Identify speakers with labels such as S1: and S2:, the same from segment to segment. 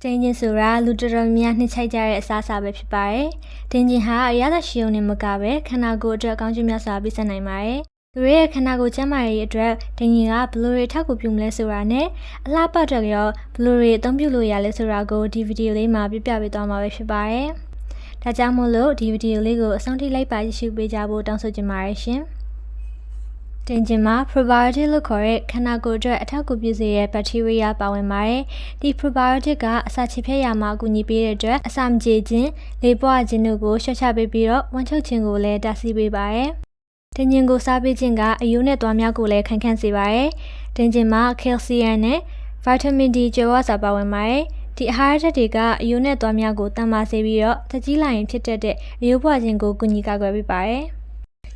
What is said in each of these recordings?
S1: တင်းချင်းဆိုတာလူတော်တော်များနှစ်ချိုက်ကြတဲ့အစားအစာပဲဖြစ်ပါတယ်။တင်းချင်းဟာအရသာရှိုံနဲ့မကပဲခန္ဓာကိုယ်အတွက်ကောင်းကျိုးများစွာပေးဆက်နိုင်ပါတယ်။သူတို့ရဲ့ခန္ဓာကိုယ်ကျန်းမာရေးအတွက်တင်းချင်းကဘလိုတွေထောက်ကူပြုမလဲဆိုတာနဲ့အလှပအတွက်ရောဘလိုတွေအသုံးပြုလို့ရလဲဆိုတာကိုဒီဗီဒီယိုလေးမှာပြပြပေးသွားမှာပဲဖြစ်ပါတယ်။ဒါကြောင့်မို့လို့ဒီဗီဒီယိုလေးကိုအဆုံးထိလိုက်ပါကြည့်ရှုပေးကြဖို့တောင်းဆိုချင်ပါတယ်ရှင်။တင်းချင်းမှာ probiotic လို့ခေါ်တဲ့ခန္ဓာကိုယ်အတွက်အထောက်အကူပြုစေတဲ့ဘက်တီးရီးယားပါဝင်ပါတယ်။ဒီ probiotic ကအစာချေဖျက်ရာမှာအကူအညီပေးတဲ့အတွက်အစာမကြေခြင်း၊လေပွားခြင်းတို့ကိုလျှော့ချပေးပြီးတော့ဝမ်းချုပ်ခြင်းကိုလည်းတားဆီးပေးပါတယ်။တင်းချင်းကိုစားပေးခြင်းကအယိုးနဲ့သွားများကိုလည်းခိုင်ခန့်စေပါတယ်။တင်းချင်းမှာ calcium နဲ့ vitamin D ကြွယ်ဝစွာပါဝင်ပါတယ်။ဒီအာဟာရဓာတ်တွေကအယိုးနဲ့သွားများကိုတန်မာစေပြီးတော့သက်ကြီးလာရင်ဖြစ်တတ်တဲ့အယိုးပွားခြင်းကိုကူညီကာကွယ်ပေးပါတယ်။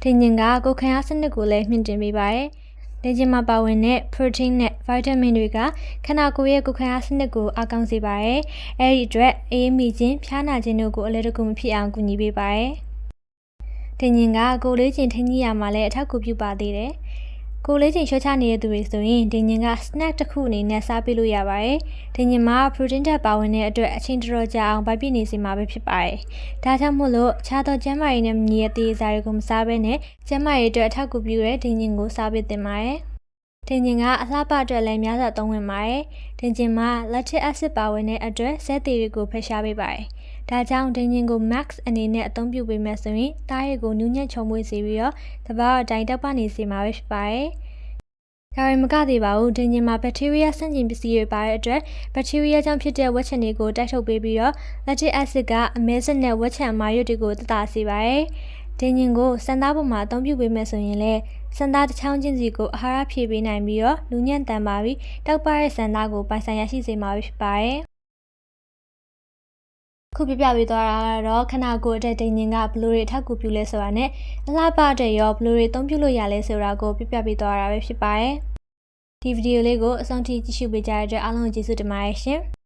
S1: တင်းချင်းကကိုယ်ခံအားစနစ်ကိုလည်းမြင့်တင်ပေးပါတယ်။တင်းချင်းမှာပါဝင်တဲ့ protein နဲ့ vitamin တွေကခန္ဓာကိုယ်ရဲ့ကိုယ်ခံအားစနစ်ကိုအားကောင်းစေပါတယ်။အဲဒီအတွက်အေးမိခြင်း၊ဖျားနာခြင်းတို့ကိုအလဲတကူမဖြစ်အောင်ကူညီပေးပါတယ်။တင်းချင်းကကိုယ်လေးချင်းထိန်းကြီးရမှာလည်းအထောက်အကူပြုပါသေးတယ်။ကိုယ်လေးချင်းလျှော့ချနေတဲ့သူတွေဆိုရင်တင်းချင်းက snack တစ်ခုအနေနဲ့စားပေးလို့ရပါတယ်။တင်းချင်းမှာ protein ဓာတ်ပါဝင်တဲ့အတွက်အချိန်တော်ကြာအောင်ဗိုက်ပြည့်နေစေမှာပဲဖြစ်ပါတယ်။ဒါကြောင့်မို့လို့ခြားသောကျန်းမာရေးနဲ့မညီတဲ့သေးစားတွေကိုမစားဘဲနဲ့ကျန်းမာရေးအတွက်အထောက်အကူပြုတဲ့တင်းချင်းကိုစားပေးသင့်ပါတယ်။တင်းချင်းကအလှပအတွက်လည်းများစွာသုံးဝင်ပါတယ်။တင်းချင်းမှာ lactic acid ပါဝင်တဲ့အတွက်ဆဲသေးတွေကိုဖယ်ရှားပေးပါတယ်။ဒါကြောင့်တင်းချင်းကို max အနေနဲ့အသုံးပြုပေးမယ်ဆိုရင်သားရည်ကိုနူးညံ့ချုံမွေးစေပြီးတော့တဘာအတိုင်းတောက်ပနေစေမှာပဲဖြစ်ပါတယ်။ဒါရင်မကသေးပါဘူးတင်းချင်းမှာဘက်တီးရီးယားဆန့်ကျင်ပစ္စည်းတွေပါတဲ့အတွက်ဘက်တီးရီးယားကြောင့်ဖြစ်တဲ့ဝက်ချင်တွေကိုတိုက်ထုတ်ပေးပြီးတော့ lactic acid ကအမဲစက်နဲ့ဝက်ချင်အမာရွတ်တွေကိုသက်သာစေပါတယ်။တင်းချင်းကိုစံသားပေါ်မှာအသုံးပြုပေးမယ်ဆိုရင်လည်းစံသားတစ်ချောင်းချင်းစီကိုအာဟာရဖြည့်ပေးနိုင်ပြီးတော့နူးညံ့တန်ပါပြီးတောက်ပတဲ့စံသားကိုပိုင်ဆိုင်ရရှိစေမှာဖြစ်ပါတယ်။ခုပြပြပေးသွားတာကတော့ခန္ဓာကိုယ်အတွက်တင်းချင်းကဘလိုတွေအထောက်အကူပြုလဲဆိုတာနဲ့အလှပတဲ့ရောဘလိုတွေအသုံးပြုလို့ရလဲဆိုတာကိုပြပြပေးသွားတာပဲဖြစ်ပါတယ်။ဒီဗီဒီယိုလေးကိုအဆုံးထိကြည့်ရှုပေးကြတဲ့အတွက်အားလုံးကိုကျေးဇူးတင်ပါတယ်ရှင်။